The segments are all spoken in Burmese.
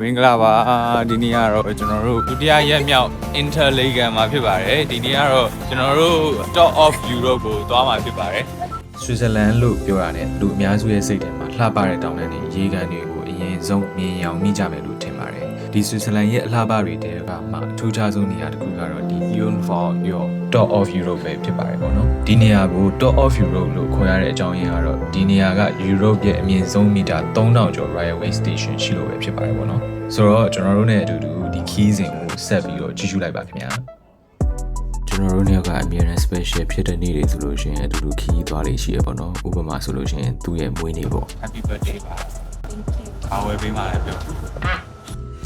မင်္ဂလာပါဒီနေ့ကတော့ကျွန်တော်တို့ဒုတိယရက်မြောက် Interligan မှာဖြစ်ပါတယ်ဒီနေ့ကတော့ကျွန်တော်တို့ Top of Europe ကိုသွားမှာဖြစ်ပါတယ်ဆွစ်ဇာလန်လို့ပြောရတယ်လူအများစုရဲ့စိတ်ထဲမှာလှပတဲ့တောင်တန်းတွေရေကန်တွေကိုအရင်ဆုံးမြင်အောင်မိကြမယ်လို့ထင်ပါတယ်ဒီဆွစ်ဇာလန်ရဲ့အလှပတွေတဲကမှအထူးခြားဆုံးနေရာတစ်ခုကတော့ဒီ Unfor Top of Europe ပဲဖြစ်ပါတယ်ပေါ့နော်ဒီနေရာကို Top of Europe လို့ခေါ်ရတဲ့အကြောင်းရင်းကတော့ဒီနေရာက Europe ရဲ့အမြင့်ဆုံးမီတာ3000ကျော် Railway Station ရှိလို့ပဲဖြစ်ပါတယ်ပေါ့နော်ဆိုတော့ကျွန်တော်တို့နဲ့အတူတူဒီခီးစဉ်ကိုဆက်ပြီးတော့ကြည့်ရှုလိုက်ပါခင်ဗျာကျွန်တော်တို့เนี่ยကအမြဲတမ်း special ဖြစ်တဲ့နေ့တွေဆိုလို့ရှိရင်အတူတူခီးသွားလေးရှိရပေါ့နော်ဥပမာဆိုလို့ရှိရင်သူ့ရဲ့မွေးနေ့ပေါ့ Happy birthday ပါ အားဝယ်ပေးပါလေပြော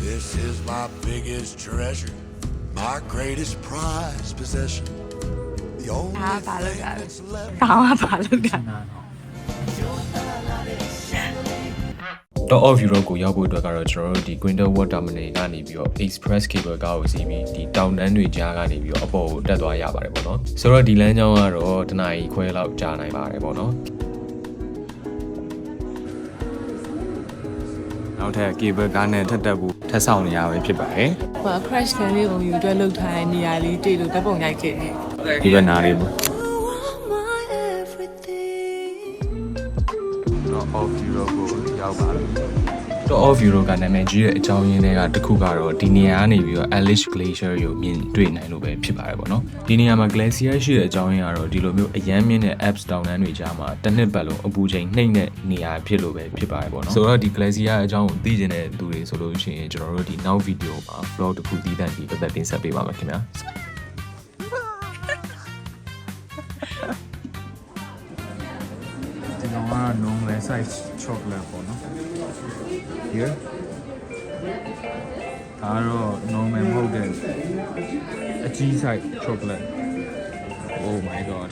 This is my biggest treasure my greatest prize possession the only thing that's left ကောင်းပါလို့က Top of Europe ကိုရောက်ဖို့အတွက်ကတော့ကျွန်တော်တို့ဒီ Grindelwald Terminal ကနေပြီးတော့ Express Cable ကားကိုစီးပြီးဒီတောင်တန်းတွေကြားကနေပြီးတော့အပေါ်ကိုတက်သွားရပါတယ်ပေါ့နော်ဆိုတော့ဒီလမ်းကြောင်းကတော့တနားရီခွဲလောက်ကြာနိုင်ပါတယ်ပေါ့နော်နောက်ထပ် cable ကားနဲ့ထပ်တက်ဖို့ထပ်ဆောင်နေရပဲဖြစ်ပါတယ် ဟို crash ကန်လေးကိုယူတွဲလောက်ထားတဲ့နေရာလေးတွေ့လို့ဓာတ်ပုံရိုက်ခဲ့တယ် ဒီဘက်နားလေးပေါ့ Top of Europe ကိုရောက်ပါပြီ Top of Europe ကနာမည်ကြီးတဲ့အကြောင်းရင်းတွေကတစ်ခုကတော့ဒီနေရာကနေပြီးတော့ Elish Glacier ကိုမြင်တွေ့နိုင်လို့ပဲဖြစ်ပါတယ်ပေါ့နော်ဒီနေရာမှာ Glacier ရှိတဲ့အကြောင်းရင်းကတော့ဒီလိုမျိုးအရမ်းမြင့်တဲ့ Alps တောင်တန်းတွေကြားမှာတစ်နှစ်ပတ်လုံးအပူချိန်နှိမ့်တဲ့နေရာဖြစ်လို့ပဲဖြစ်ပါတယ်ပေါ့နော်ဆိုတော့ဒီ Glacier အကြောင်းကိုသိချင်တဲ့သူတွေဆိုလို့ရှိရင်ကျွန်တော်တို့ဒီနောက်ဗီဒီယိုမှာ vlog တစ်ခုသီးသန့်ဒီပတ်သက်တင်ဆက်ပေးပါမယ်ခင်ဗျာဒီကောင်က normal size chocolate ပေါ့နော် here ဒါတော့ normal မဟုတ်တဲ့အကြီး size chocolate oh my god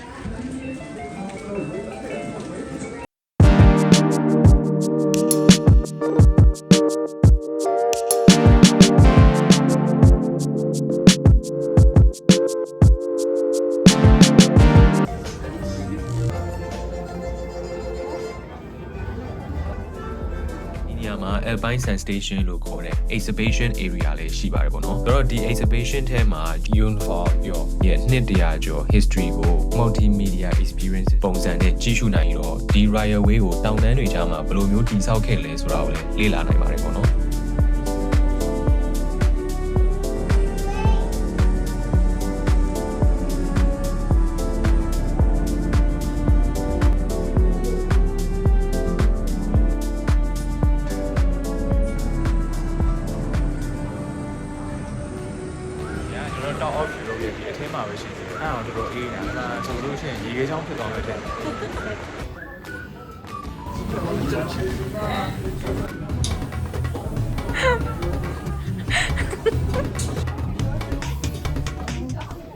Alpine Sand Station လို့ခေါ်တဲ့ exhibition area လေးရှိပါတယ်ပေါ့နော်။ဆိုတော့ဒီ exhibition ထဲမှာ Unfor ရဲ့နှစ်တရာကျော် history ကို multimedia experience ပုံစံနဲ့ကြည့်ရှုနိုင်တော့ဒီ railway ကိုတောင်တန်းတွေကြားမှာဘယ်လိုမျိုးတည်ဆောက်ခဲ့လဲဆိုတာကိုလည်းလေ့လာနိုင်ပါတယ်ပေါ့နော်။Top of Europe ရဲ့ဒီအထင်းမှာပဲရှိသေးတယ်။အဲ့တော့တော်တော်အေးနေတာ။ဆိုလို့ရှိရင်ရေခဲချောင်းဖြစ်သွားမယ်တဲ့။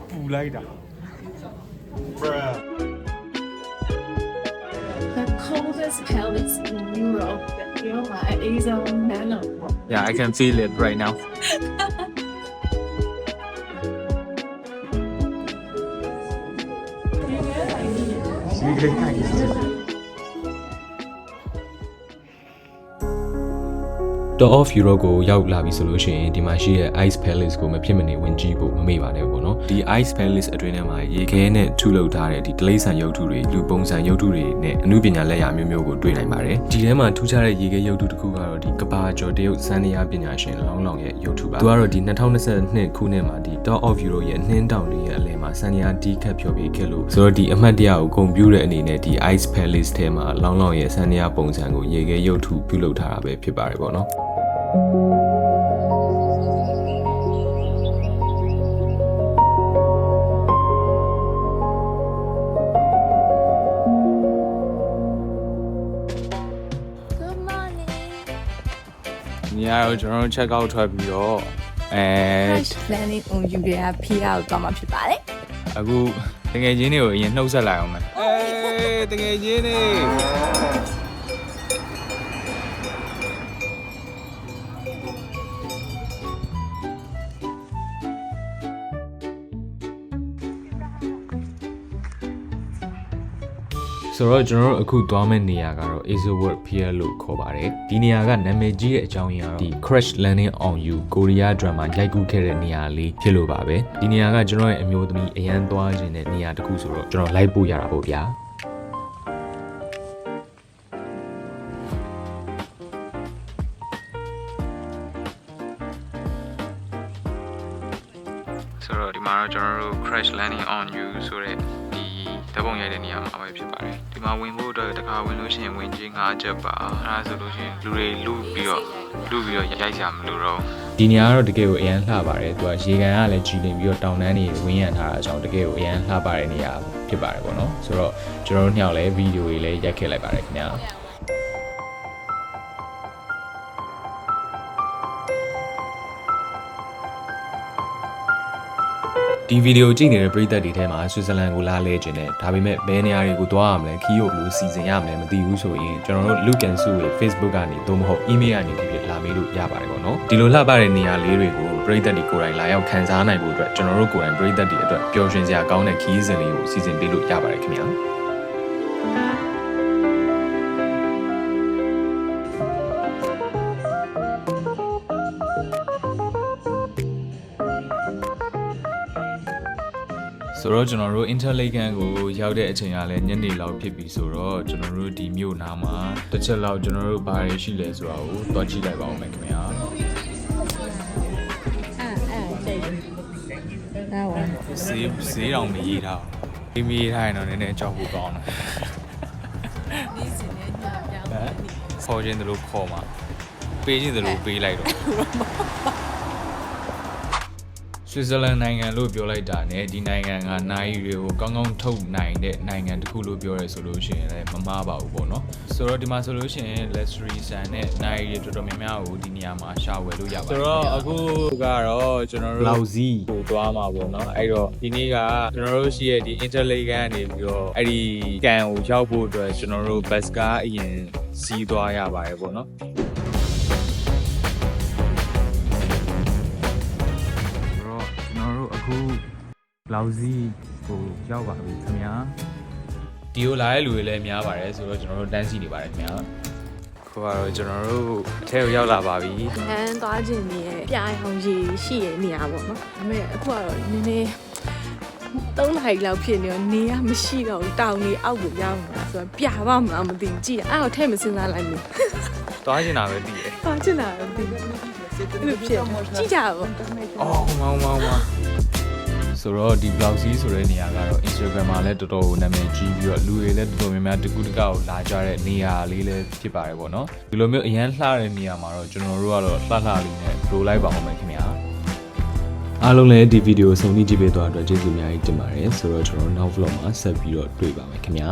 ပူလိုက်တာ The coldest palace in Europe. You're my Asian melon. Yeah, I can feel it right now. Top of Europe ကိုရောက်လာပြီဆိုလို့ရှိရင်ဒီမှာရှိတဲ့ Ice Palace ကိုမဖြစ်မနေဝင်ကြည့်ဖို့မမေ့ပါနဲ့ပေါ့နော်ဒီ Ice Palace အတွင်းထဲမှာရေခဲနဲ့ထုလုပ်ထားတဲ့ဒီတိရစ္ဆာန်ရုပ်ထုတွေလူပုံစံရုပ်ထုတွေနဲ့အမှုပညာလက်ရာမျိုးမျိုးကိုတွေ့နိုင်ပါတယ်ဒီထဲမှာထူးခြားတဲ့ရေခဲရုပ်ထုတစ်ခုကတော့ဒီကဘာကျော်တရုတ်စန္ဒယာပညာရှင်လောင်းလောင်ရဲ့ရုပ်ထုပါသူကတော့ဒီ2022ခုနှစ်မှာဒီ Top of Europe ရဲ့နှင်းတောင်တွေရဲ့အလယ်မှာစန္ဒယာတီးခတ်ဖျော်ဖြေခဲ့လို့ဆိုတော့ဒီအမှတ်တရကိုဂုဏ်ပြုတဲ့အနေနဲ့ဒီ Ice Palace ထဲမှာလောင်းလောင်ရဲ့စန္ဒယာပုံစံကိုရေခဲရုပ်ထုပြုလုပ်ထားတာပဲဖြစ်ပါတယ်ပေါ့နော်ညရောကျွန်တော်တို့ check out ထွက်ပြီးတော့crash planning ကိုယူရဖီးအောင်သွားမှာဖြစ်ပါတယ် အခုတကယ်ချင်းတွေကိုအရင်နှုတ်ဆက်လိုက်အောင်မယ်တကယ်ချင်းတွေ ဆိုတော့ကျွန်တော်တို့အခုသွားမယ့်နေရာကတော့ Isleworld Pier လို့ခေါ်ပါတယ်ဒီနေရာကနာမည်ကြီးတဲ့အကြောင်းရင်းကတော့ဒီ Crash Landing on You ကိုရီးယား drama ရိုက်ကူးခဲ့တဲ့နေရာလေးဖြစ်လို့ပါပဲဒီနေရာကကျွန်တော်ရဲ့အမျိုးသမီးအရန်သွားခြင်းတဲ့နေရာတစ်ခုဆိုတော့ကျွန်တော်လိုက်ပို့ရတာပေါ့ဗျာဆိုတော့ဒီမှာတော့ကျွန်တော်တို့ Crash Landing on You ဆိုတဲ့ဒီဓာတ်ပုံရိုက်တဲ့နေရာမှာပဲဖြစ်ပါတယ်ဒီမှာဝင်ဖို့အတွက်တခါဝင်လို့ရှိရင်ဝင်ချင်း5ချက်ပါအဲဒါဆိုလို့ရှိရင်လူတွေလူပြီးတော့ရိုက်ကြမလို့တော့ဒီနေရာကတော့တကယ်ကိုအရန်လှပါတယ်သူကရေကန်ကလည်းကြီးနေပြီးတော့တောင်တန်းတွေဝင်းရံထားတာအကြောင်းတကယ်ကိုအရန်လှပတဲ့နေရာဖြစ်ပါတယ်ပေါ့နော်ဆိုတော့ကျွန်တော်တို့ညောင်လည်းဗီဒီယိုတွေလည်းရိုက်ခဲ့လိုက်ပါတယ်ခင်ဗျာဒီဗီဒီယိုကြည့်နေတဲ့ပရိသတ်တွေထဲမှာဆွစ်ဇာလန်ကိုလာလဲခြင်းနဲ့ဒါပေမဲ့ဘယ်နေရာတွေကိုသွားရမလဲခီးရုပ်ဘလို့စီစဉ်ရမလဲမသိဘူးဆိုရင်ကျွန်တော်တို့ Look and Sue ရဲ့ Facebook ကနေသို့မဟုတ် email ကနေဖြစ်လာမေးလို့ရပါတယ်ပေါ့နော်ဒီလိုလှပတဲ့နေရာလေးတွေကိုပရိသတ်တွေကိုယ်တိုင်လာရောက်ခန်းစားနိုင်ဖို့အတွက်ကျွန်တော်တို့ကိုယ်တိုင်ပရိသတ်တွေအတွက်ပျော်ရွှင်စရာကောင်းတဲ့ခီးစဉ်လေးကိုစီစဉ်ပေးလို့ရပါတယ်ခင်ဗျာဆိုတော့ကျွန်တော်တို့ Interlaken ကိုရောက်တဲ့အချိန်ကလည်းညနေလောက်ဖြစ်ပြီဆိုတော့ကျွန်တော်တို့ဒီမြို့နားမှာတစ်ချက်လောက်ကျွန်တော်တို့ဘာတွေရှိလဲဆိုတာကိုတွားကြည့်လိုက်ပါဦးမယ်ခင်ဗျာဈေးတောင်မရေးထားဘူးမရေးထားရင်တော့နည်းနည်းကြောက်ဖို့ကောင်းတယ်ခေါ်ခြင်းတလို့ခေါ်မှာပေးခြင်းတလို့ပေးလိုက်တော့ဆွစ်ဇာလန်နိုင်ငံလို့ပြောလိုက်တာနဲ့ဒီနိုင်ငံကနိုင်တွေကိုကောင်းကောင်းထုတ်နိုင်တဲ့နိုင်ငံတစ်ခုလို့ပြောရဲဆိုလို့ရှိရင်လည်းမမှားပါဘူးပေါ့နော်ဆိုတော့ဒီမှာဆိုလို့ရှိရင် luxury ဆန်နဲ့နိုင်တွေတော်တော်များများကိုဒီနေရာမှာရှာဝယ်လို့ရပါတယ်ဆိုတော့အခုကတော့ကျွန်တော်တို့လောက်စီကိုသွားမှာပေါ့နော်အဲ့တော့ဒီနေ့ကကျွန်တော်တို့ရှိရဲ့ဒီ Interlaken ကနေပြီးတော့အဲ့ဒီကန်ကိုရောက်ဖို့အတွက်ကျွန်တော်တို့ bus ကားအရင်စီးသွားရပါတယ်ပေါ့နော်အခုလောက်စီကိုရောက်ပါပြီခင်ဗျာဒီကိုလာတဲ့လူတွေလည်းများပါတယ်ဆိုတော့ကျွန်တော်တို့တန်းစီနေပါတယ်ခင်ဗျာခုကတော့ကျွန်တော်တို့အထက်ကိုရောက်လာပါပြီဟန်သွားခြင်းနေရဲ့ပြာအောင်ရည်ရှိရဲ့နေရာပေါ့နော်ဒါပေမဲ့အခုကတော့နည်းနည်း3နာရီလောက်ဖြစ်နေတော့နေရမရှိတော့တောင်ကြီးအောက်ကိုရောက်နေတာဆိုတော့ပြာပါမလားမသိဘူးကြည့်အဲ့တော့ထဲမစင်းစားလိုက်ဘူးသွားချင်တာပဲတည်တယ်သွားချင်တာပဲတည်တယ်ဖြစ်ကြည့်ကြပါအော်မောင်ဆိုတော့ဒီ blog စီးဆိုတဲ့နေရာကတော့ Instagram မှာလည်းတော်တော်ကိုနာမည်ကြီးပြီးတော့လူတွေလည်းတော်တော်များများတကူတကောက်လာကြတဲ့နေရာလေးလည်းဖြစ်ပါတယ်ပေါ့နော်ဒီလိုမျိုးအရန်လှတဲ့နေရာမှာတော့ကျွန်တော်တို့ကတော့လှလေးနဲ့ roll လိုက်ပါအောင်မယ်ခင်ဗျာအားလုံးလည်းဒီဗီဒီယိုဆုံးဖြတ်ကြည့်ပေးသွားတဲ့အတွက်ကျေးဇူးအများကြီးတင်ပါတယ်ဆိုတော့ကျွန်တော်တို့နောက် vlog မှာဆက်ပြီးတော့တွေ့ပါမယ်ခင်ဗျာ